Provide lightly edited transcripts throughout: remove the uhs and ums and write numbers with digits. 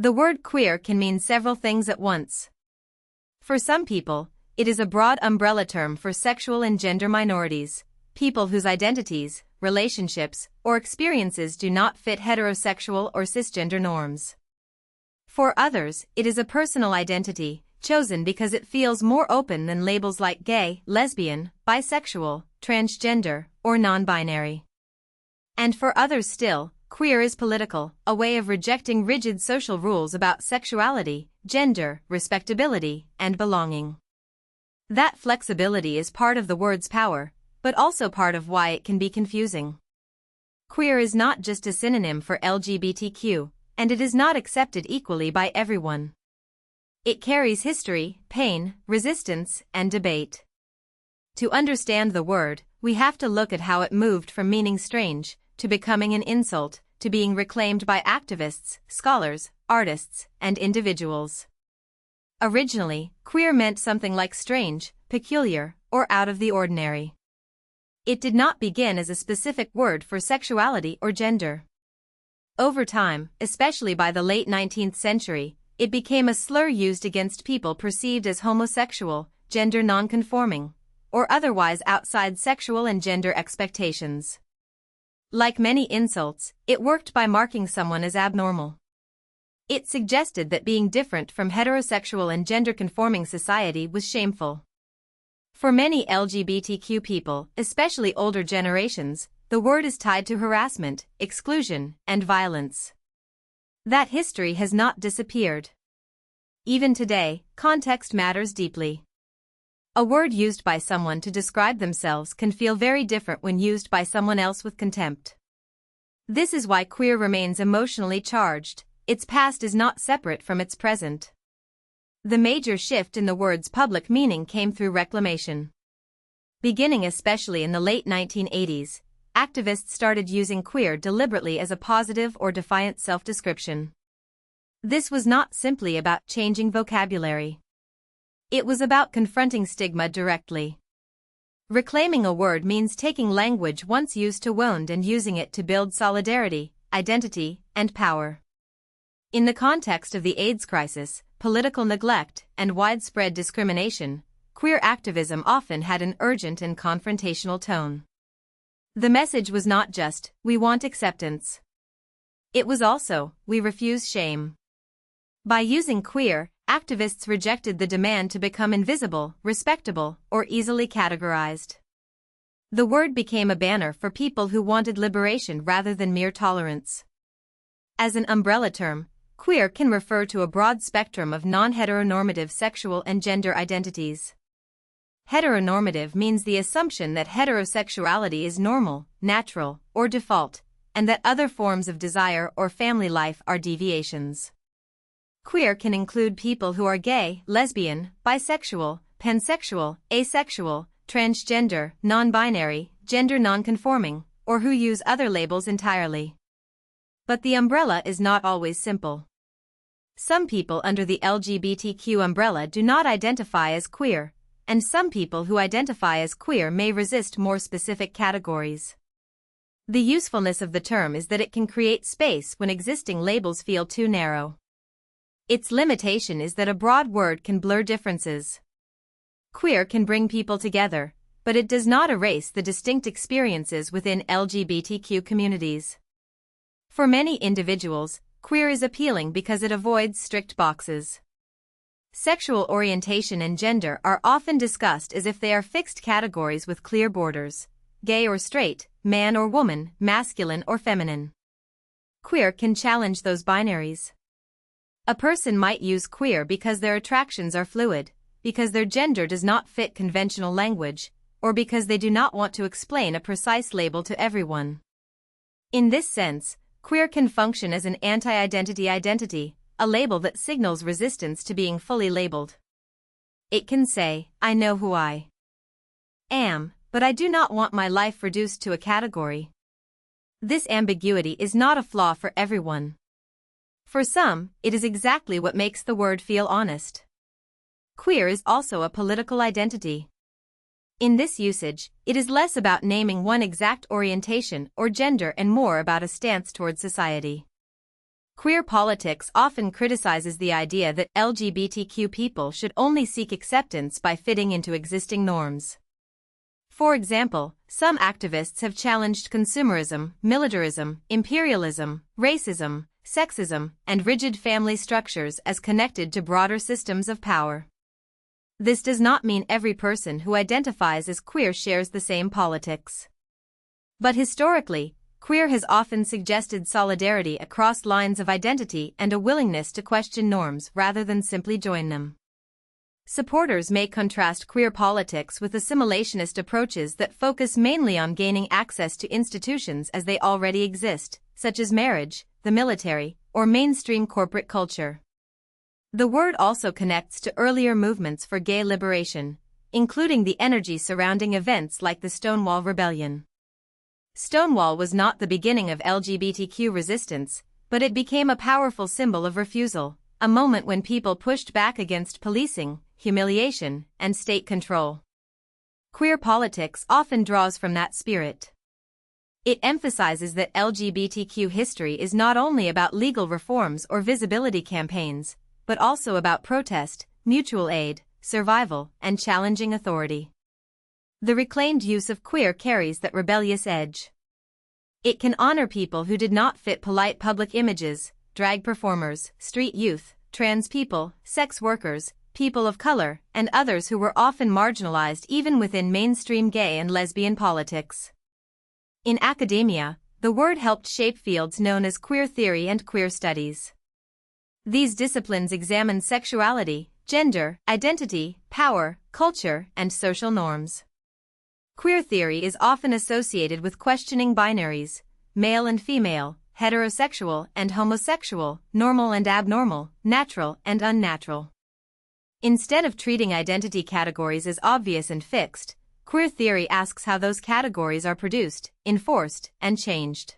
The word queer can mean several things at once. For some people, it is a broad umbrella term for sexual and gender minorities, people whose identities, relationships, or experiences do not fit heterosexual or cisgender norms. For others, it is a personal identity, chosen because it feels more open than labels like gay, lesbian, bisexual, transgender, or non-binary. And for others still, queer is political, a way of rejecting rigid social rules about sexuality, gender, respectability, and belonging. That flexibility is part of the word's power, but also part of why it can be confusing. Queer is not just a synonym for LGBTQ, and it is not accepted equally by everyone. It carries history, pain, resistance, and debate. To understand the word, we have to look at how it moved from meaning strange, to becoming an insult, to being reclaimed by activists, scholars, artists, and individuals. Originally, queer meant something like strange, peculiar, or out of the ordinary. It did not begin as a specific word for sexuality or gender. Over time, especially by the late 19th century, it became a slur used against people perceived as homosexual, gender non-conforming, or otherwise outside sexual and gender expectations. Like many insults, it worked by marking someone as abnormal. It suggested that being different from heterosexual and gender-conforming society was shameful. For many LGBTQ people, especially older generations, the word is tied to harassment, exclusion, and violence. That history has not disappeared. Even today, context matters deeply. A word used by someone to describe themselves can feel very different when used by someone else with contempt. This is why queer remains emotionally charged. Its past is not separate from its present. The major shift in the word's public meaning came through reclamation. Beginning especially in the late 1980s, activists started using queer deliberately as a positive or defiant self-description. This was not simply about changing vocabulary. It was about confronting stigma directly. Reclaiming a word means taking language once used to wound and using it to build solidarity, identity, and power. In the context of the AIDS crisis, political neglect, and widespread discrimination, queer activism often had an urgent and confrontational tone. The message was not just, "We want acceptance." It was also, "We refuse shame." By using queer, activists rejected the demand to become invisible, respectable, or easily categorized. The word became a banner for people who wanted liberation rather than mere tolerance. As an umbrella term, queer can refer to a broad spectrum of non-heteronormative sexual and gender identities. Heteronormative means the assumption that heterosexuality is normal, natural, or default, and that other forms of desire or family life are deviations. Queer can include people who are gay, lesbian, bisexual, pansexual, asexual, transgender, non-binary, gender non-conforming, or who use other labels entirely. But the umbrella is not always simple. Some people under the LGBTQ umbrella do not identify as queer, and some people who identify as queer may resist more specific categories. The usefulness of the term is that it can create space when existing labels feel too narrow. Its limitation is that a broad word can blur differences. Queer can bring people together, but it does not erase the distinct experiences within LGBTQ communities. For many individuals, queer is appealing because it avoids strict boxes. Sexual orientation and gender are often discussed as if they are fixed categories with clear borders: gay or straight, man or woman, masculine or feminine. Queer can challenge those binaries. A person might use queer because their attractions are fluid, because their gender does not fit conventional language, or because they do not want to explain a precise label to everyone. In this sense, queer can function as an anti-identity identity, a label that signals resistance to being fully labeled. It can say, "I know who I am, but I do not want my life reduced to a category." This ambiguity is not a flaw for everyone. For some, it is exactly what makes the word feel honest. Queer is also a political identity. In this usage, it is less about naming one exact orientation or gender and more about a stance toward society. Queer politics often criticizes the idea that LGBTQ people should only seek acceptance by fitting into existing norms. For example, some activists have challenged consumerism, militarism, imperialism, racism, sexism, and rigid family structures as connected to broader systems of power. This does not mean every person who identifies as queer shares the same politics. But historically, queer has often suggested solidarity across lines of identity and a willingness to question norms rather than simply join them. Supporters may contrast queer politics with assimilationist approaches that focus mainly on gaining access to institutions as they already exist, such as marriage, the military, or mainstream corporate culture. The word also connects to earlier movements for gay liberation, including the energy surrounding events like the Stonewall Rebellion. Stonewall was not the beginning of LGBTQ resistance, but it became a powerful symbol of refusal, a moment when people pushed back against policing, humiliation, and state control. Queer politics often draws from that spirit. It emphasizes that LGBTQ history is not only about legal reforms or visibility campaigns, but also about protest, mutual aid, survival, and challenging authority. The reclaimed use of queer carries that rebellious edge. It can honor people who did not fit polite public images, drag performers, street youth, trans people, sex workers, people of color, and others who were often marginalized even within mainstream gay and lesbian politics. In academia, the word helped shape fields known as queer theory and queer studies. These disciplines examine sexuality, gender, identity, power, culture, and social norms. Queer theory is often associated with questioning binaries, male and female, heterosexual and homosexual, normal and abnormal, natural and unnatural. Instead of treating identity categories as obvious and fixed, queer theory asks how those categories are produced, enforced, and changed.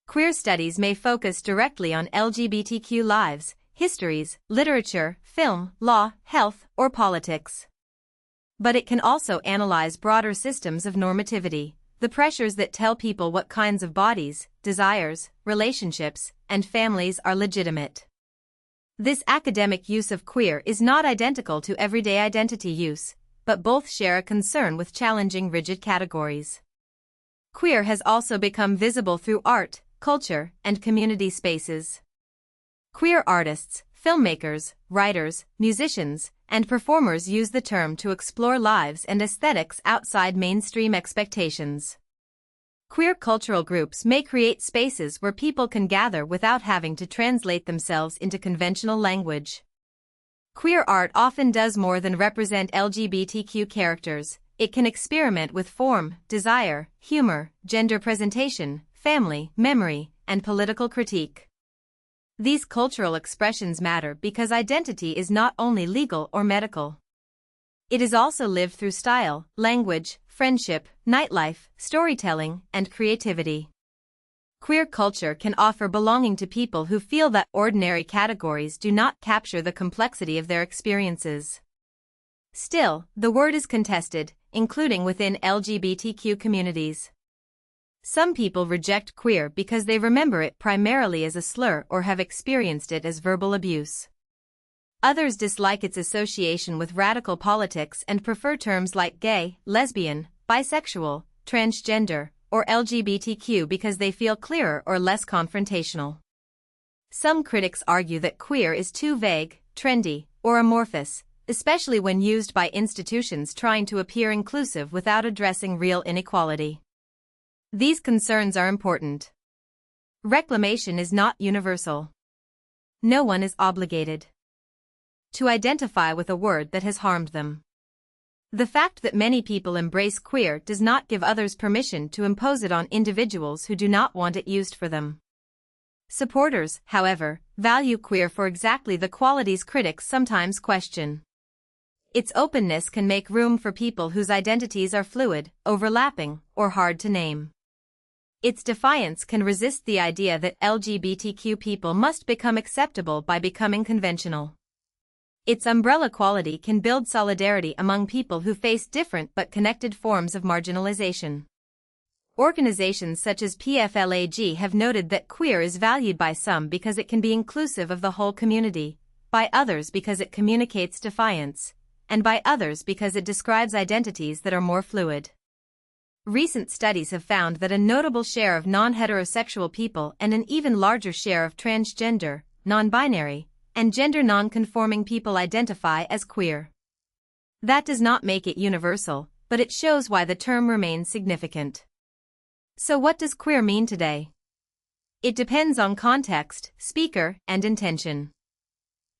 Queer studies may focus directly on LGBTQ lives, histories, literature, film, law, health, or politics. But it can also analyze broader systems of normativity, the pressures that tell people what kinds of bodies, desires, relationships, and families are legitimate. This academic use of queer is not identical to everyday identity use, but both share a concern with challenging rigid categories. Queer has also become visible through art, culture, and community spaces. Queer artists, filmmakers, writers, musicians, and performers use the term to explore lives and aesthetics outside mainstream expectations. Queer cultural groups may create spaces where people can gather without having to translate themselves into conventional language. Queer art often does more than represent LGBTQ characters. It can experiment with form, desire, humor, gender presentation, family, memory, and political critique. These cultural expressions matter because identity is not only legal or medical. It is also lived through style, language, friendship, nightlife, storytelling, and creativity. Queer culture can offer belonging to people who feel that ordinary categories do not capture the complexity of their experiences. Still, the word is contested, including within LGBTQ communities. Some people reject queer because they remember it primarily as a slur or have experienced it as verbal abuse. Others dislike its association with radical politics and prefer terms like gay, lesbian, bisexual, transgender, or LGBTQ because they feel clearer or less confrontational. Some critics argue that queer is too vague, trendy, or amorphous, especially when used by institutions trying to appear inclusive without addressing real inequality. These concerns are important. Reclamation is not universal. No one is obligated to identify with a word that has harmed them. The fact that many people embrace queer does not give others permission to impose it on individuals who do not want it used for them. Supporters, however, value queer for exactly the qualities critics sometimes question. Its openness can make room for people whose identities are fluid, overlapping, or hard to name. Its defiance can resist the idea that LGBTQ people must become acceptable by becoming conventional. Its umbrella quality can build solidarity among people who face different but connected forms of marginalization. Organizations such as PFLAG have noted that queer is valued by some because it can be inclusive of the whole community, by others because it communicates defiance, and by others because it describes identities that are more fluid. Recent studies have found that a notable share of non-heterosexual people and an even larger share of transgender, non-binary, and gender non-conforming people identify as queer. That does not make it universal, but it shows why the term remains significant. So what does queer mean today? It depends on context, speaker, and intention.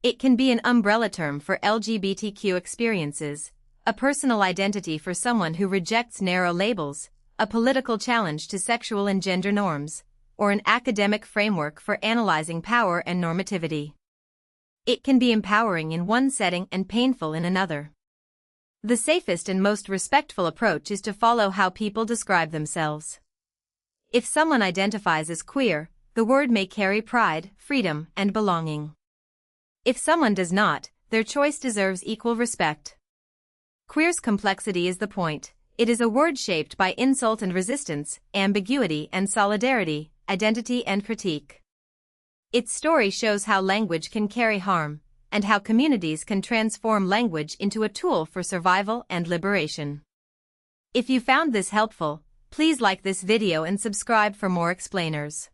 It can be an umbrella term for LGBTQ experiences, a personal identity for someone who rejects narrow labels, a political challenge to sexual and gender norms, or an academic framework for analyzing power and normativity. It can be empowering in one setting and painful in another. The safest and most respectful approach is to follow how people describe themselves. If someone identifies as queer, the word may carry pride, freedom, and belonging. If someone does not, their choice deserves equal respect. Queer's complexity is the point. It is a word shaped by insult and resistance, ambiguity and solidarity, identity and critique. Its story shows how language can carry harm, and how communities can transform language into a tool for survival and liberation. If you found this helpful, please like this video and subscribe for more explainers.